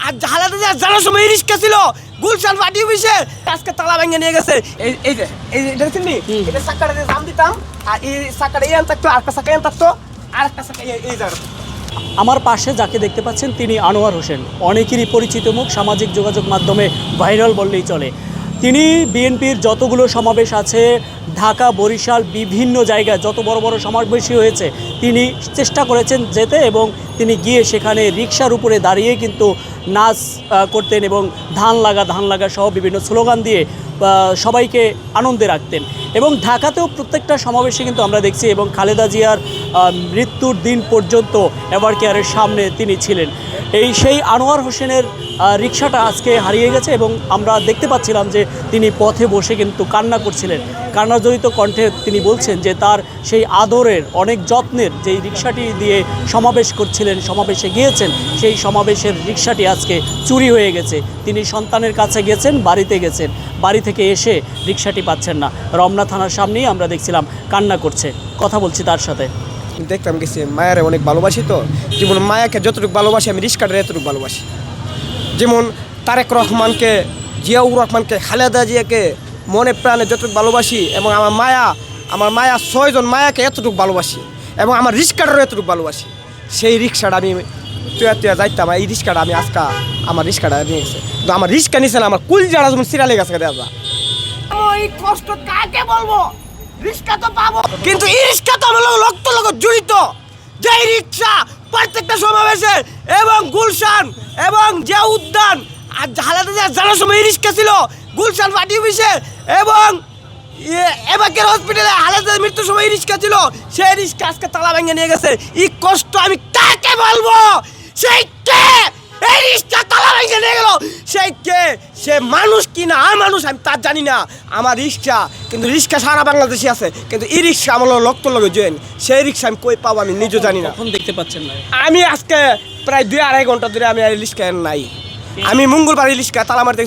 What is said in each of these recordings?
আর হালাতে জানার সময় রিস্কা ছিল গুলশান পার্টি অফিসে আজকে তালা ভেঙে নিয়ে গেছে। এই যে এটা চিনি এটা চাকাটা দিয়ে জাম দিতাম আর এই চাকাটা এই থাকতো আর একটা চাকা থাকতো আর একটা চাকা এই জায়গা। আমার পাশে যাকে দেখতে পাচ্ছেন তিনি আনোয়ার হোসেন, অনেকেরই পরিচিত মুখ, সামাজিক যোগাযোগ মাধ্যমে ভাইরাল বললেই চলে। তিনি বিএনপির যতগুলো সমাবেশ আছে ঢাকা বরিশাল বিভিন্ন জায়গায় যত বড় বড় সমাবেশই হয়েছে তিনি চেষ্টা করেছেন যেতে, এবং তিনি গিয়ে সেখানে রিকশার উপরে দাঁড়িয়ে কিন্তু নাচ করতেন এবং ধান লাগা সহ বিভিন্ন স্লোগান দিয়ে সবাইকে আনন্দে রাখতেন। এবং ঢাকাতেও প্রত্যেকটা সমাবেশে কিন্তু আমরা দেখছি, এবং খালেদা জিয়ার মৃত্যুর দিন পর্যন্ত এভার কেয়ারের সামনে তিনি ছিলেন। সেই আনোয়ার হোসেনের রিকশাটা আজকে হারিয়ে গেছে এবং আমরা দেখতে পাচ্ছিলাম যে তিনি পথে বসে কিন্তু কান্না করছিলেন। কান্নাজড়িত কণ্ঠে তিনি বলছেন যে তার সেই আদরের অনেক যত্নের যেই রিকশাটি দিয়ে সমাবেশ করছিলেন, সমাবেশে গিয়েছেন, সেই সমাবেশের রিকশাটি আজকে চুরি হয়ে গেছে। তিনি সন্তানের কাছে গেছেন, বাড়িতে গেছেন, বাড়ি থেকে এসে রিকশাটি পাচ্ছেন না। রমনা থানার সামনেই আমরা দেখছিলাম কান্না করছে, কথা বলছি তার সাথে। দেখতাম গেছি মায়ারে অনেক ভালোবাসি, তো যেমন মায়াকে যতটুকু ভালোবাসি আমি রিস্কাটারে এতটুকু ভালোবাসি। যেমন তারেক রহমানকে, জিয়াউর রহমানকে, খালেদা জিয়াকে মনে প্রাণে যতটুকু ভালোবাসি, এবং আমার মায়া 6 জন মায়াকে এতটুকু ভালোবাসি, এবং আমার রিস্কাটারও এতটুকু ভালোবাসি। সেই রিক্সাটা আমি তুয়া যাইতাম, এই রিক্সাটা আমি আজকে আমার রিক্সাটা নিয়ে গেছে, কিন্তু আমার রিক্সা নিছে না, আমার কুল জাড়া যেমন সিরালে গেছে দাদা। ওই কষ্ট কাকে বলবো, রিক্সা তো পাবো, কিন্তু এই রিক্সা তো আমার লক্ষ জড়িত। যে রিক্সা প্রত্যেকটা সমাবেশে এবং গুলশান এবং যে উদ্যান আর হালাতে জানার সময় রিক্সা ছিল গুলশান পার্টি অফিসে এবং এবাকের হসপিটালে হালাতে মৃত্যুর সময় রিক্সা ছিল, সেই রিক্সা আজকে তালা ভেঙে নিয়ে গেছে। এই কষ্ট আমি কাকে বলবো, সেই কে এই রিক্সা তালা ভেঙে নিয়ে গেল, সেই কে, সে মানুষ কি না আর মানুষ আমি তার জানি না। আমার রিক্সা, কিন্তু রিক্সা সারা বাংলাদেশে আছে, কিন্তু এই রিক্সা আমার লক্ষ জয়েন, সেই রিক্সা আমি কই পাবো আমি নিজেও জানি না। এখন দেখতে পাচ্ছেন না, আমি আজকে প্রায় 2-2.5 ঘন্টা ধরে আমি আর রিক্সা নাই। আমি মঙ্গলবার ইলিশকা তালা মারতে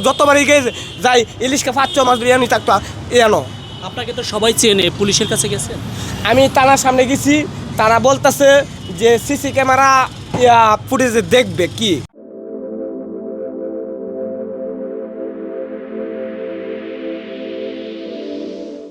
যতবারই যাই ইলিশকা 5-6 মাস ধরে এমনি থাকতো এনো। আপনাকে তো সবাই চেনে, পুলিশের কাছে গেছেন? আমি থানার সামনে গেছি, তারা বলতেছে যে সিসি ক্যামেরা ফুটেজে দেখবে কি।